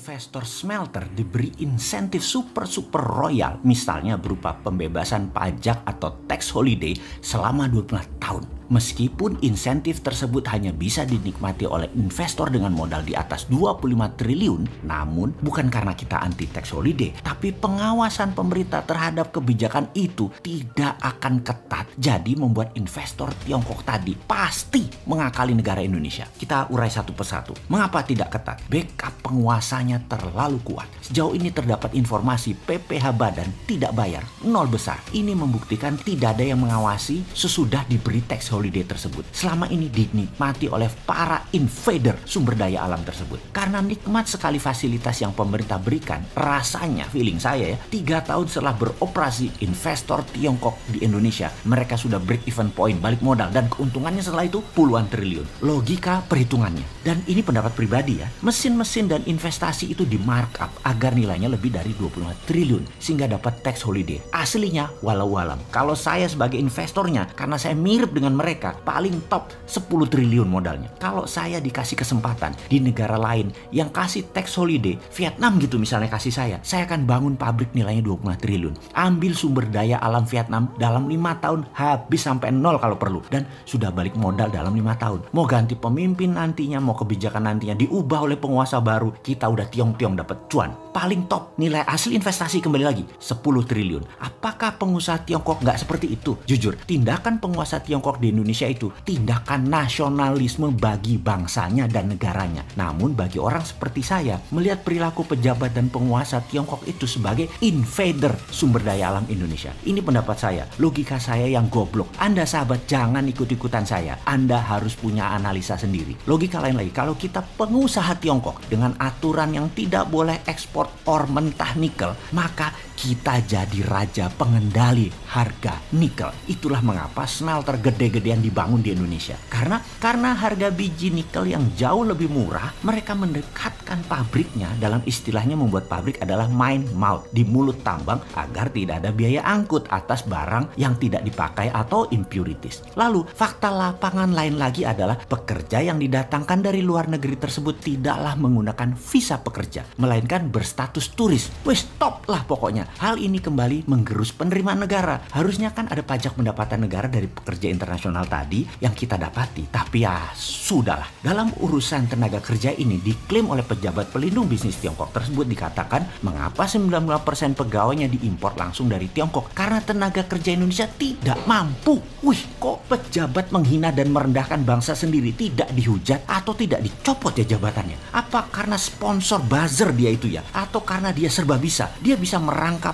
investor smelter diberi insentif super royal, misalnya berupa pembebasan pajak atau tax holiday selama 25 tahun. Meskipun insentif tersebut hanya bisa dinikmati oleh investor dengan modal di atas 25 triliun, namun bukan karena kita anti tax holiday, tapi pengawasan pemerintah terhadap kebijakan itu tidak akan ketat, jadi membuat investor Tiongkok tadi pasti mengakali negara Indonesia. Kita urai satu persatu. Mengapa tidak ketat? Backup penguasanya terlalu kuat. Sejauh ini terdapat informasi PPh Badan tidak bayar, nol besar. Ini membuktikan tidak ada yang mengawasi sesudah diberi tax holiday tersebut. Selama ini dinikmati oleh para invader sumber daya alam tersebut. Karena nikmat sekali fasilitas yang pemerintah berikan, rasanya feeling saya 3 tahun setelah beroperasi investor Tiongkok di Indonesia, mereka sudah break even point, balik modal, dan keuntungannya setelah itu puluhan triliun. Logika perhitungannya. Dan ini pendapat pribadi ya, mesin-mesin dan investasi itu di markup agar nilainya lebih dari 25 triliun sehingga dapat tax holiday. Aslinya walau alam. Kalau saya sebagai investornya, karena saya mirip dengan mereka, paling top 10 triliun modalnya. Kalau saya dikasih kesempatan di negara lain yang kasih tax holiday, Vietnam gitu misalnya kasih saya akan bangun pabrik nilainya 25 triliun. Ambil sumber daya alam Vietnam dalam 5 tahun habis sampai nol kalau perlu, dan sudah balik modal dalam 5 tahun. Mau ganti pemimpin nantinya, mau kebijakan nantinya diubah oleh penguasa baru, kita udah tiong-tiong dapat cuan. Paling top nilai asli investasi kembali lagi 10 triliun. Apakah pengusaha Tiongkok nggak seperti itu? Jujur, tindakan penguasa Tiongkok di Indonesia itu tindakan nasionalisme bagi bangsanya dan negaranya. Namun bagi orang seperti saya, melihat perilaku pejabat dan penguasa Tiongkok itu sebagai invader sumber daya alam Indonesia. Ini pendapat saya, logika saya yang goblok. Anda sahabat jangan ikut-ikutan saya. Anda harus punya analisa sendiri. Logika lain lagi, kalau kita pengusaha Tiongkok dengan aturan yang tidak boleh ekspor or mentah nikel, maka kita jadi raja pengendali harga nikel. Itulah mengapa smelter gede-gedean dibangun di Indonesia. Karena harga biji nikel yang jauh lebih murah, mereka mendekatkan pabriknya, dalam istilahnya membuat pabrik adalah mine mouth, di mulut tambang, agar tidak ada biaya angkut atas barang yang tidak dipakai atau impurities. Lalu fakta lapangan lain lagi adalah pekerja yang didatangkan dari luar negeri tersebut tidaklah menggunakan visa pekerja, melainkan berstatus turis. Wes stop lah pokoknya. Hal ini kembali menggerus penerimaan negara. Harusnya kan ada pajak pendapatan negara dari pekerja internasional tadi yang kita dapati. Tapi ya sudahlah. Dalam urusan tenaga kerja ini diklaim oleh pejabat pelindung bisnis Tiongkok tersebut, dikatakan mengapa 99% pegawainya diimpor langsung dari Tiongkok? Karena tenaga kerja Indonesia tidak mampu. Wih, kok pejabat menghina dan merendahkan bangsa sendiri, tidak dihujat atau tidak dicopot ya jabatannya? Apa karena sponsor buzzer dia itu ya? Atau karena dia serba bisa? Dia bisa merangkap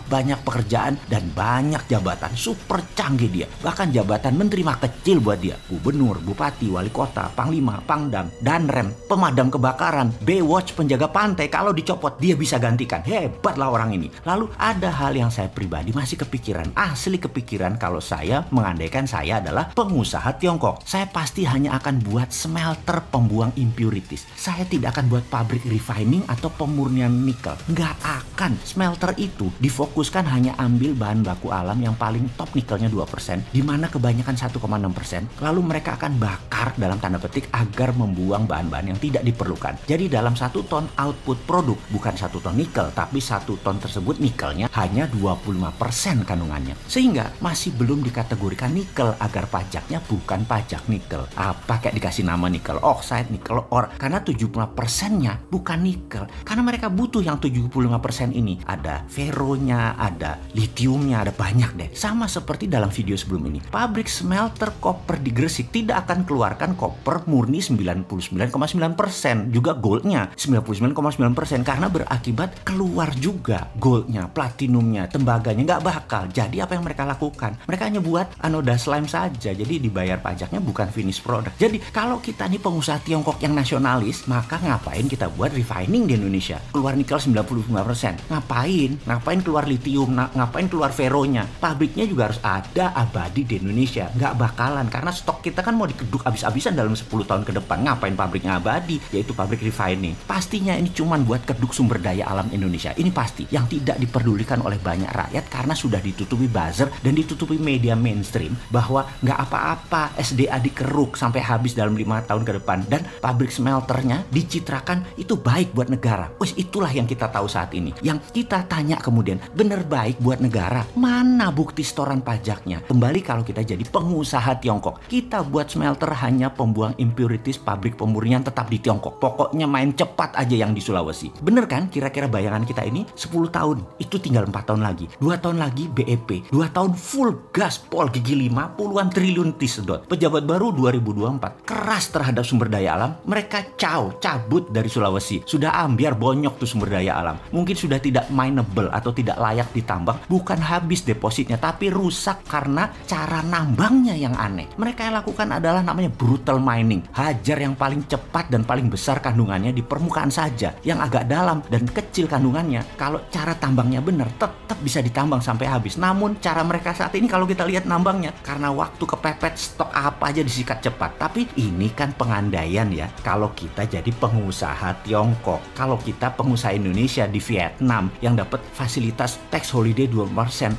banyak pekerjaan dan banyak jabatan. Super canggih dia. Bahkan jabatan menteri mah kecil buat dia. Gubernur, bupati, wali kota, panglima, pangdam, danrem, pemadam kebakaran, Baywatch, penjaga pantai. Kalau dicopot dia bisa gantikan. Hebatlah orang ini. Lalu ada hal yang saya pribadi masih kepikiran. Asli kepikiran kalau saya mengandaikan saya adalah pengusaha Tiongkok. Saya pasti hanya akan buat smelter pembuang impurities. Saya tidak akan buat pabrik refining atau pemurnian nikel. Nggak akan. Smelter itu difokuskan hanya ambil bahan baku alam yang paling top nikelnya 2%, di mana kebanyakan 1,6%. Lalu mereka akan bakar dalam tanda petik agar membuang bahan-bahan yang tidak diperlukan. Jadi dalam 1 ton output produk, bukan 1 ton nikel, tapi 1 ton tersebut nikelnya hanya 25% kandungannya. Sehingga masih belum dikategorikan nikel agar pajaknya bukan pajak nikel. Apa kayak dikasih nama nikel oxide, nikel ore, karena 75%-nya bukan nikel. Karena mereka butuh yang 75% ini. Ada feronya, ada litiumnya, ada banyak deh. Sama seperti dalam video sebelum ini. Pabrik smelter koper di Gresik tidak akan keluarkan koper murni 99,9%. Juga goldnya 99,9%. Karena berakibat keluar juga goldnya, platinumnya, tembaganya. Nggak bakal. Jadi apa yang mereka lakukan? Mereka hanya buat anoda slime saja. Jadi dibayar pajaknya bukan finish product. Jadi kalau kita nih pengusaha Tiongkok yang nasionalis, maka ngapain kita buat refining di Indonesia? Keluar nikel 95%. Ngapain keluar litium? Ngapain keluar feronya? Pabriknya juga harus ada abadi di Indonesia. Nggak bakalan, karena stok kita kan mau dikeduk abis-abisan dalam 10 tahun ke depan. Ngapain pabriknya abadi? Yaitu pabrik refining refining. Pastinya ini cuman buat keduk sumber daya alam Indonesia. Ini pasti yang tidak diperdulikan oleh banyak rakyat karena sudah ditutupi buzzer dan ditutupi media mainstream bahwa nggak apa-apa SDA dikeruk sampai habis dalam 5 tahun ke depan dan pabrik smelternya dicitrakan itu baik buat negara. Wes itulah yang kita tahu saat ini. Yang kita tanya kemudian, bener baik buat negara? Mana bukti setoran pajaknya? Kembali kalau kita jadi pengusaha Tiongkok, kita buat smelter hanya pembuang impurities, pabrik pemurnian tetap di Tiongkok. Pokoknya main cepat aja yang di Sulawesi. Bener kan kira-kira bayangan kita ini? 10 tahun, itu tinggal 4 tahun lagi. 2 tahun lagi BEP, 2 tahun full gaspol gigi 5 puluhan triliun sedot. Pejabat baru 2024 keras terhadap sumber daya alam, mereka cabut dari Sulawesi. Sudah ambiar bonyok tuh sumber daya alam. Mungkin sudah tidak mineable atau tidak layak ditambang. Bukan habis depositnya, tapi rusak karena cara nambangnya yang aneh. Mereka yang lakukan adalah namanya brutal mining. Hajar yang paling cepat dan paling besar kandungannya di permukaan saja. Yang agak dalam dan kecil kandungannya, kalau cara tambangnya benar, tetap bisa ditambang sampai habis. Namun cara mereka saat ini kalau kita lihat nambangnya, karena waktu kepepet, stok apa aja disikat cepat. Tapi ini kan pengandaian ya. Kalau kita jadi pengusaha Tiongkok, kalau kita pengusaha Indonesia di Vietnam yang dapat fasilitas tax holiday 2%,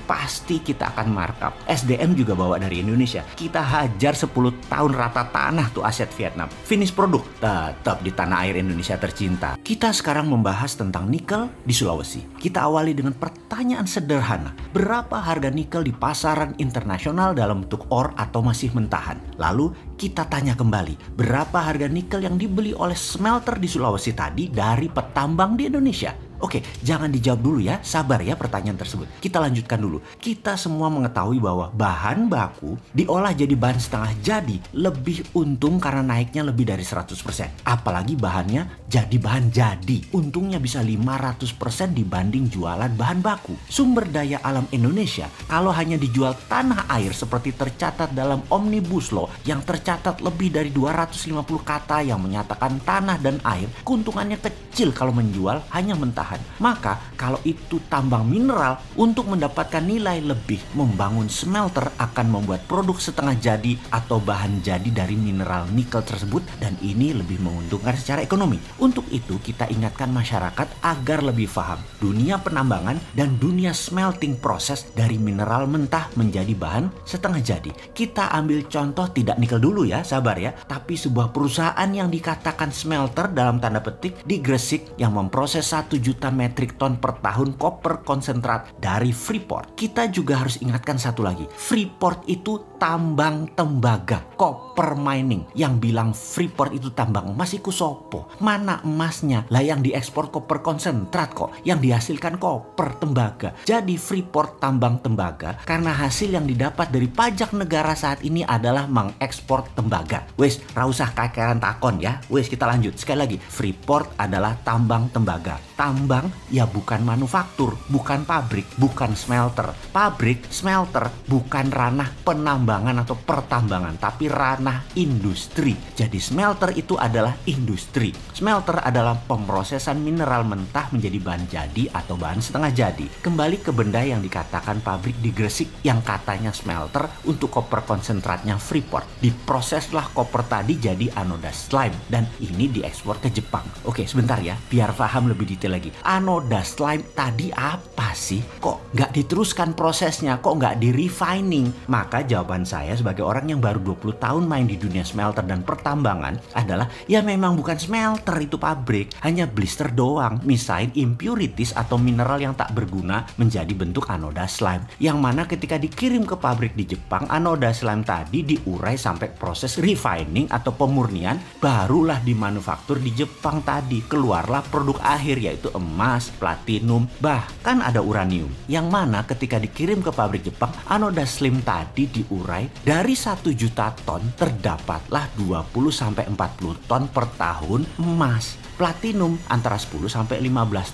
pasti kita akan markup. SDM juga bawa dari Indonesia. Kita hajar 10 tahun rata tanah tuh aset Vietnam. Finish produk tetap di tanah air Indonesia tercinta. Kita sekarang membahas tentang nikel di Sulawesi. Kita awali dengan pertanyaan sederhana. Berapa harga nikel di pasaran internasional dalam bentuk ore atau masih mentahan? Lalu kita tanya kembali, berapa harga nikel yang dibeli oleh smelter di Sulawesi tadi dari petambang di Indonesia? Oke, jangan dijawab dulu ya, sabar ya pertanyaan tersebut. Kita lanjutkan dulu. Kita semua mengetahui bahwa bahan baku diolah jadi bahan setengah jadi lebih untung karena naiknya lebih dari 100%. Apalagi bahannya jadi bahan jadi. Untungnya bisa 500% dibanding jualan bahan baku. Sumber daya alam Indonesia kalau hanya dijual tanah air seperti tercatat dalam Omnibus Law yang tercatat lebih dari 250 kata yang menyatakan tanah dan air, keuntungannya kecil kalau menjual hanya mentahan. Maka kalau itu tambang mineral, untuk mendapatkan nilai lebih, membangun smelter akan membuat produk setengah jadi atau bahan jadi dari mineral nikel tersebut, dan ini lebih menguntungkan secara ekonomi. Untuk itu kita ingatkan masyarakat agar lebih paham dunia penambangan dan dunia smelting proses dari mineral mentah menjadi bahan setengah jadi. Kita ambil contoh tidak nikel dulu ya, sabar ya, tapi sebuah perusahaan yang dikatakan smelter dalam tanda petik di Gresik yang memproses 1 juta metrik ton per tahun koper konsentrat dari Freeport. Kita juga harus ingatkan satu lagi. Freeport itu tambang tembaga, copper mining. Yang bilang Freeport itu tambang emas iku sopo? Mana emasnya? Lah yang diekspor koper konsentrat kok. Yang dihasilkan koper tembaga. Jadi Freeport tambang tembaga karena hasil yang didapat dari pajak negara saat ini adalah mengekspor tembaga. Wes, rausah kakeran takon ya. Wes, kita lanjut. Sekali lagi, Freeport adalah tambang tembaga. Tambang ya bukan manufaktur, bukan pabrik, bukan smelter. Pabrik, smelter bukan ranah penambangan atau pertambangan, tapi ranah industri. Jadi smelter itu adalah industri. Smelter adalah pemrosesan mineral mentah menjadi bahan jadi atau bahan setengah jadi. Kembali ke benda yang dikatakan pabrik di Gresik yang katanya smelter untuk koper konsentratnya Freeport. Diproseslah koper tadi jadi anoda slime dan ini diekspor ke Jepang. Oke, sebentar ya, biar paham lebih detail lagi. Anoda slime tadi apa sih? Kok nggak diteruskan prosesnya? Kok nggak di refining? Maka jawaban saya sebagai orang yang baru 20 tahun main di dunia smelter dan pertambangan adalah ya memang bukan smelter itu pabrik, hanya blister doang, misain impurities atau mineral yang tak berguna menjadi bentuk anoda slime. Yang mana ketika dikirim ke pabrik di Jepang, anoda slime tadi diurai sampai proses refining atau pemurnian, barulah dimanufaktur di Jepang tadi. Keluarlah produk akhir yaitu emas, platinum, bahkan ada uranium. Yang mana ketika dikirim ke pabrik Jepang, anoda slime tadi diurai dari 1 juta ton terdapatlah 20-40 ton per tahun emas. Platinum antara 10-15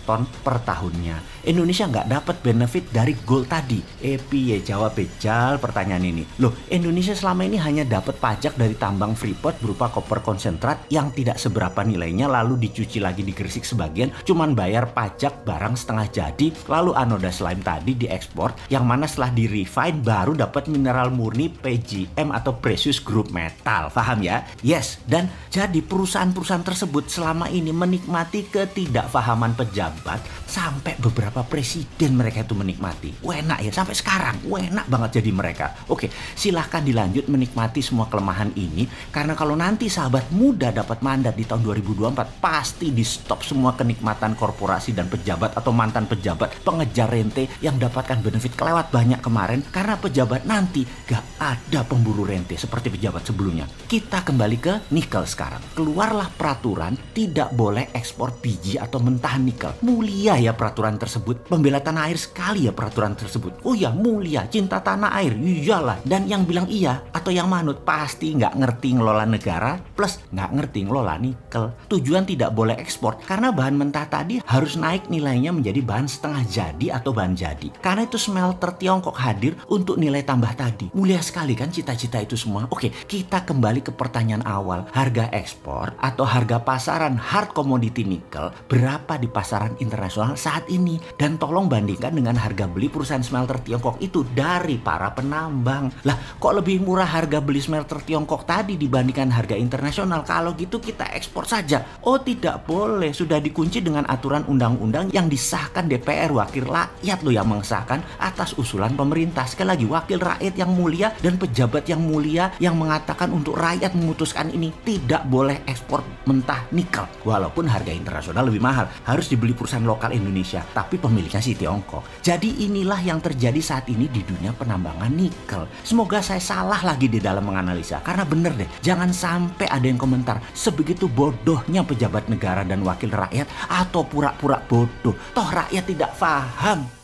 ton per tahunnya. Indonesia nggak dapat benefit dari gold tadi. Piye jawab bejal pertanyaan ini. Loh, Indonesia selama ini hanya dapat pajak dari tambang Freeport berupa koper konsentrat yang tidak seberapa nilainya, lalu dicuci lagi di Gresik sebagian, cuman bayar pajak barang setengah jadi, lalu anoda slime tadi diekspor, yang mana setelah di refine baru dapat mineral murni PGM atau precious group metal. Paham ya? Yes, dan jadi perusahaan-perusahaan tersebut selama ini ini menikmati ketidakfahaman pejabat sampai beberapa presiden mereka itu menikmati. Enak ya, sampai sekarang enak banget jadi mereka. Oke, silahkan dilanjut menikmati semua kelemahan ini, karena kalau nanti sahabat muda dapat mandat di tahun 2024, pasti di stop semua kenikmatan korporasi dan pejabat atau mantan pejabat pengejar rente yang dapatkan benefit kelewat banyak kemarin, karena pejabat nanti gak ada pemburu rente seperti pejabat sebelumnya. Kita kembali ke nikel sekarang. Keluarlah peraturan tidak boleh ekspor biji atau mentahan nikel. Mulia ya peraturan tersebut. Pembela tanah air sekali ya peraturan tersebut. Oh ya, mulia, cinta tanah air. Iyalah. Dan yang bilang iya atau yang manut pasti nggak ngerti ngelola negara plus nggak ngerti ngelola nikel. Tujuan tidak boleh ekspor karena bahan mentah tadi harus naik nilainya menjadi bahan setengah jadi atau bahan jadi. Karena itu smelter Tiongkok hadir untuk nilai tambah tadi. Mulia sekali kan cita-cita itu semua. Oke, kita kembali ke pertanyaan awal. Harga ekspor atau harga pasaran hard commodity nikel berapa di pasaran internasional saat ini? Dan tolong bandingkan dengan harga beli perusahaan smelter Tiongkok itu dari para penambang. Lah, kok lebih murah harga beli smelter Tiongkok tadi dibandingkan harga internasional? Kalau gitu kita ekspor saja. Oh, tidak boleh. Sudah dikunci dengan aturan undang-undang yang disahkan DPR, wakil rakyat loh yang mengesahkan atas usulan pemerintah. Sekali lagi, wakil rakyat yang mulia dan pejabat yang mulia yang mengatakan untuk rakyat memutuskan ini tidak boleh ekspor mentah nikel. Walaupun harga internasional lebih mahal, harus dibeli perusahaan lokal Indonesia, tapi pemiliknya si Tiongkok. Jadi inilah yang terjadi saat ini di dunia penambangan nikel. Semoga saya salah lagi di dalam menganalisa, karena bener deh, jangan sampai ada yang komentar sebegitu bodohnya pejabat negara dan wakil rakyat atau pura-pura bodoh. Toh rakyat tidak paham.